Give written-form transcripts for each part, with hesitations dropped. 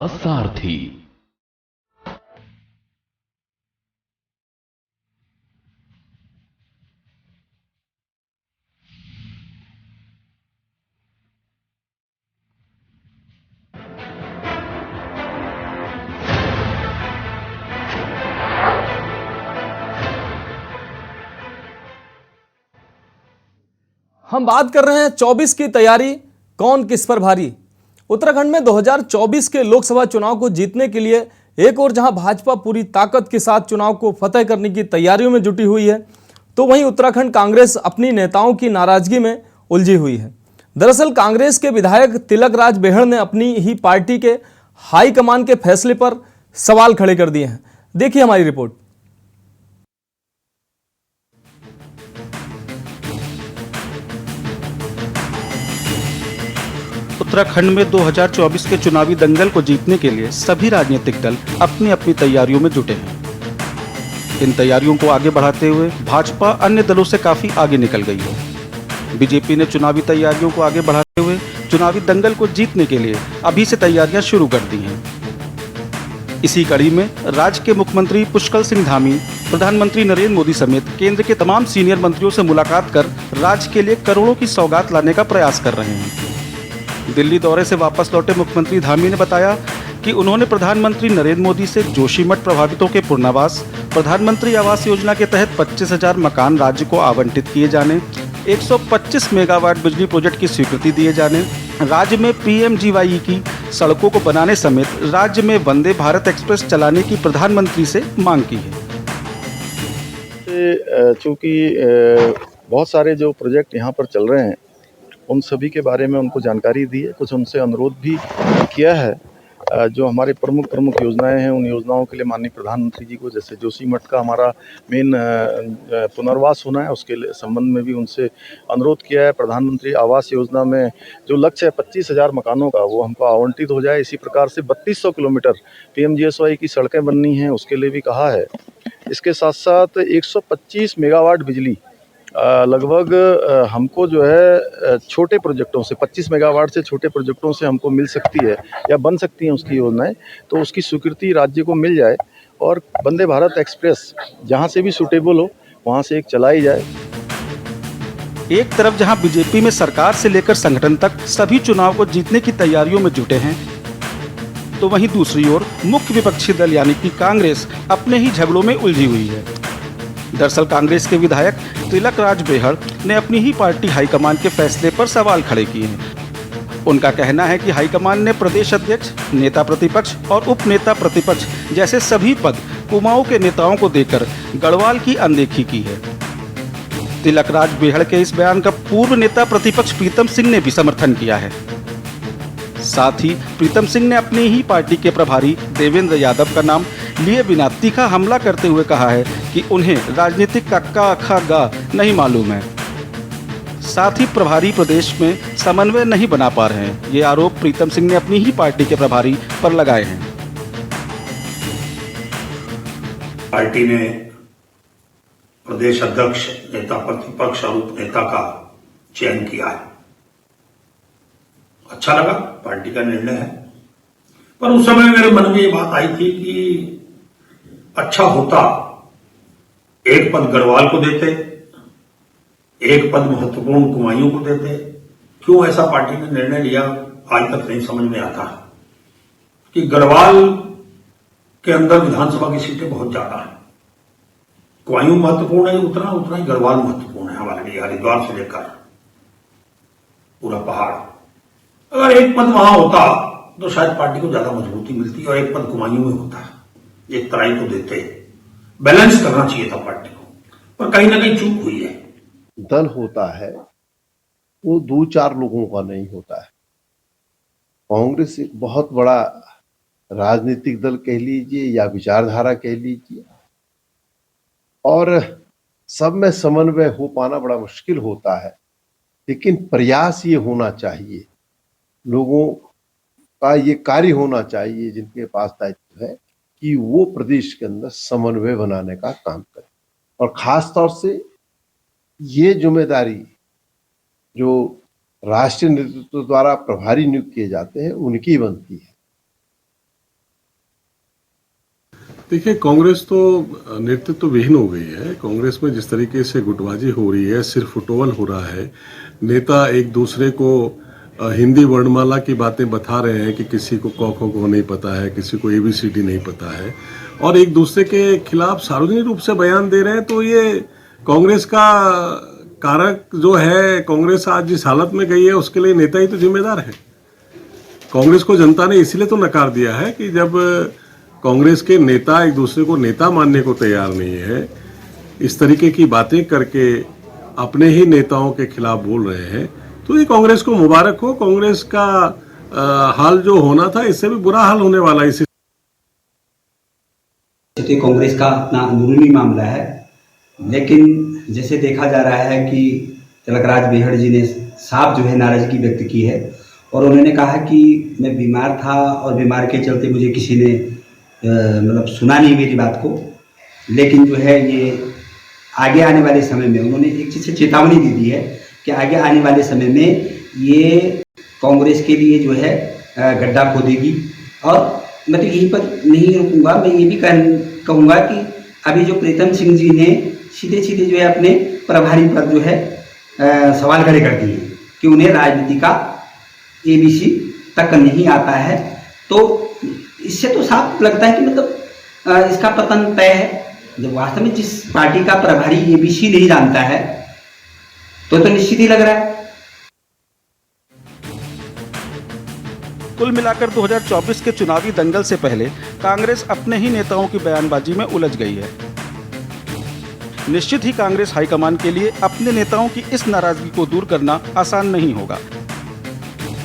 सारथी। हम बात कर रहे हैं 24 की तैयारी, कौन किस पर भारी। उत्तराखंड में 2024 के लोकसभा चुनाव को जीतने के लिए एक और जहां भाजपा पूरी ताकत के साथ चुनाव को फतेह करने की तैयारियों में जुटी हुई है, तो वहीं उत्तराखंड कांग्रेस अपनी नेताओं की नाराजगी में उलझी हुई है। दरअसल कांग्रेस के विधायक तिलक राज बेहड़ ने अपनी ही पार्टी के हाईकमान के फैसले पर सवाल खड़े कर दिए हैं। देखिए हमारी रिपोर्ट। उत्तराखंड में 2024 के चुनावी दंगल को जीतने के लिए सभी राजनीतिक दल अपनी अपनी तैयारियों में जुटे हैं। इन तैयारियों को आगे बढ़ाते हुए भाजपा अन्य दलों से काफी आगे निकल गई है। बीजेपी ने चुनावी तैयारियों को आगे बढ़ाते हुए चुनावी दंगल को जीतने के लिए अभी से तैयारियां शुरू कर दी हैं। इसी कड़ी में राज्य के मुख्यमंत्री पुष्कर सिंह धामी प्रधानमंत्री नरेंद्र मोदी समेत केंद्र के तमाम सीनियर मंत्रियों से मुलाकात कर राज्य के लिए करोड़ों की सौगात लाने का प्रयास कर रहे हैं। दिल्ली दौरे से वापस लौटे मुख्यमंत्री धामी ने बताया कि उन्होंने प्रधानमंत्री नरेंद्र मोदी से जोशीमठ प्रभावितों के पुनर्वास, प्रधानमंत्री आवास योजना के तहत 25,000 मकान राज्य को आवंटित किए जाने, 125 मेगावाट बिजली प्रोजेक्ट की स्वीकृति दिए जाने, राज्य में PMGY की सड़कों को बनाने समेत राज्य में वंदे भारत एक्सप्रेस चलाने की प्रधानमंत्री से मांग की है। चूँकि बहुत सारे जो प्रोजेक्ट यहाँ पर चल रहे हैं उन सभी के बारे में उनको जानकारी दी है, कुछ उनसे अनुरोध भी किया है। जो हमारे प्रमुख योजनाएं हैं उन योजनाओं के लिए माननीय प्रधानमंत्री जी को, जैसे जोशीमठ का हमारा मेन पुनर्वास होना है, उसके संबंध में भी उनसे अनुरोध किया है। प्रधानमंत्री आवास योजना में जो लक्ष्य है 25,000 मकानों का, वो हमको आवंटित हो जाए। इसी प्रकार से 3200 किलोमीटर PMGSY की सड़कें बननी हैं, उसके लिए भी कहा है। इसके साथ साथ 125 मेगावाट बिजली लगभग हमको जो है छोटे प्रोजेक्टों से 25 मेगावाट से छोटे प्रोजेक्टों से हमको मिल सकती है या बन सकती हैं उसकी योजनाएं, तो उसकी स्वीकृति राज्य को मिल जाए और वंदे भारत एक्सप्रेस जहां से भी सूटेबल हो वहां से एक चलाई जाए। एक तरफ जहां बीजेपी में सरकार से लेकर संगठन तक सभी चुनाव को जीतने की तैयारियों में जुटे हैं, तो वहीं दूसरी ओर मुख्य विपक्षी दल यानी कि कांग्रेस अपने ही झगड़ों में उलझी हुई है। दरअसल कांग्रेस के विधायक तिलक राज बेहड़ ने अपनी ही पार्टी हाईकमान के फैसले पर सवाल खड़े किए हैं। उनका कहना है कि हाईकमान ने प्रदेश अध्यक्ष, नेता प्रतिपक्ष और उप नेता प्रतिपक्ष जैसे सभी पद कुमाऊं के नेताओं को देकर गढ़वाल की अनदेखी की है। तिलक राज बेहड़ के इस बयान का पूर्व नेता प्रतिपक्ष प्रीतम सिंह ने भी समर्थन किया है। साथ ही प्रीतम सिंह ने अपनी ही पार्टी के प्रभारी देवेंद्र यादव का नाम लिए बिना तीखा हमला करते हुए कहा है कि उन्हें राजनीतिक का का खा गा नहीं मालूम है। साथ ही प्रभारी प्रदेश में समन्वय नहीं बना पा रहे हैं, ये आरोप प्रीतम सिंह ने अपनी ही पार्टी के प्रभारी पर लगाए हैं। पार्टी ने प्रदेश अध्यक्ष, नेता प्रतिपक्ष और उप नेता का चयन किया है। अच्छा लगा, पार्टी का निर्णय है। पर उस समय मेरे मन में ये बात आई थी कि अच्छा होता एक पद गढ़वाल को देते, एक पद महत्वपूर्ण कुमायूं को देते। क्यों ऐसा पार्टी ने निर्णय लिया आज तक नहीं समझ में आता कि गढ़वाल के अंदर विधानसभा की सीटें बहुत ज्यादा हैं। कुमायूं महत्वपूर्ण है उतना ही गढ़वाल महत्वपूर्ण है हमारे लिए, हरिद्वार से लेकर पूरा पहाड़। अगर एक पद वहां होता तो शायद पार्टी को ज्यादा मजबूती मिलती और एक पद कुमायूं में होता, एक तराई को देते। बैलेंस करना चाहिए था पार्टी को, पर कहीं ना कहीं चूक हुई है। दल होता है वो 2-4 लोगों का नहीं होता है। कांग्रेस एक बहुत बड़ा राजनीतिक दल कह लीजिए या विचारधारा कह लीजिए, और सब में समन्वय हो पाना बड़ा मुश्किल होता है। लेकिन प्रयास ये होना चाहिए, लोगों का ये कार्य होना चाहिए जिनके पास दायित्व है कि वो प्रदेश के अंदर समन्वय बनाने का काम करें। और खास तौर से ये जिम्मेदारी जो राष्ट्रीय नेतृत्व द्वारा प्रभारी नियुक्त किए जाते हैं उनकी बनती है। देखिए, कांग्रेस तो नेतृत्व विहीन हो गई है। कांग्रेस में जिस तरीके से गुटबाजी हो रही है, सिर्फ फुटबॉल हो रहा है, नेता एक दूसरे को हिंदी वर्णमाला की बातें बता रहे हैं कि किसी को क ख ग नहीं पता है, किसी को ABCD नहीं पता है, और एक दूसरे के खिलाफ सार्वजनिक रूप से बयान दे रहे हैं। तो ये कांग्रेस का कारक जो है, कांग्रेस आज जिस हालत में गई है उसके लिए नेता ही तो जिम्मेदार है। कांग्रेस को जनता ने इसलिए तो नकार दिया है कि जब कांग्रेस के नेता एक दूसरे को नेता मानने को तैयार नहीं है, इस तरीके की बातें करके अपने ही नेताओं के खिलाफ बोल रहे हैं, तो ये कांग्रेस को मुबारक हो। कांग्रेस का हाल जो होना था इससे भी बुरा हाल होने वाला है। इसी कांग्रेस का अपना अंदरूनी मामला है, लेकिन जैसे देखा जा रहा है कि तिलकराज बेहड़ जी ने साफ जो है नाराजगी व्यक्त की है, और उन्होंने कहा कि मैं बीमार था और बीमार के चलते मुझे किसी ने मतलब सुना नहीं मेरी बात को, लेकिन जो है ये आगे आने वाले समय में उन्होंने एक चीज़ से चेतावनी दे दी है कि आगे आने वाले समय में ये कांग्रेस के लिए जो है गड्ढा खोदेगी। और मैं तो यहीं पर नहीं रुकूंगा, मैं ये भी कहूँगा कि अभी जो प्रीतम सिंह जी ने सीधे सीधे जो है अपने प्रभारी पर जो है सवाल खड़े कर दिए कि उन्हें राजनीति का ABC तक नहीं आता है। तो इससे तो साफ लगता है कि मतलब इसका पतन तय है। जब वास्तव में जिस पार्टी का प्रभारी ABC नहीं जानता है तो निश्चित ही लग रहा है। कुल मिलाकर 2024 के चुनावी दंगल से पहले कांग्रेस अपने ही नेताओं की बयानबाजी में उलझ गई है। निश्चित ही कांग्रेस हाईकमान के लिए अपने नेताओं की इस नाराजगी को दूर करना आसान नहीं होगा,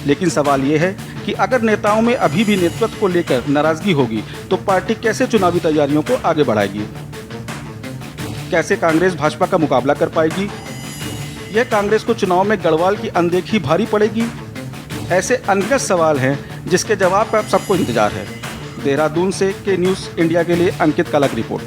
लेकिन सवाल यह है कि अगर नेताओं में अभी भी नेतृत्व को लेकर नाराजगी होगी तो पार्टी कैसे चुनावी तैयारियों को आगे बढ़ाएगी, कैसे कांग्रेस भाजपा का मुकाबला कर पाएगी। यह कांग्रेस को चुनाव में गढ़वाल की अनदेखी भारी पड़ेगी। ऐसे अनगिनत सवाल हैं जिसके जवाब का अब सबको इंतजार है। देहरादून से के न्यूज़ इंडिया के लिए अंकित काला की रिपोर्ट।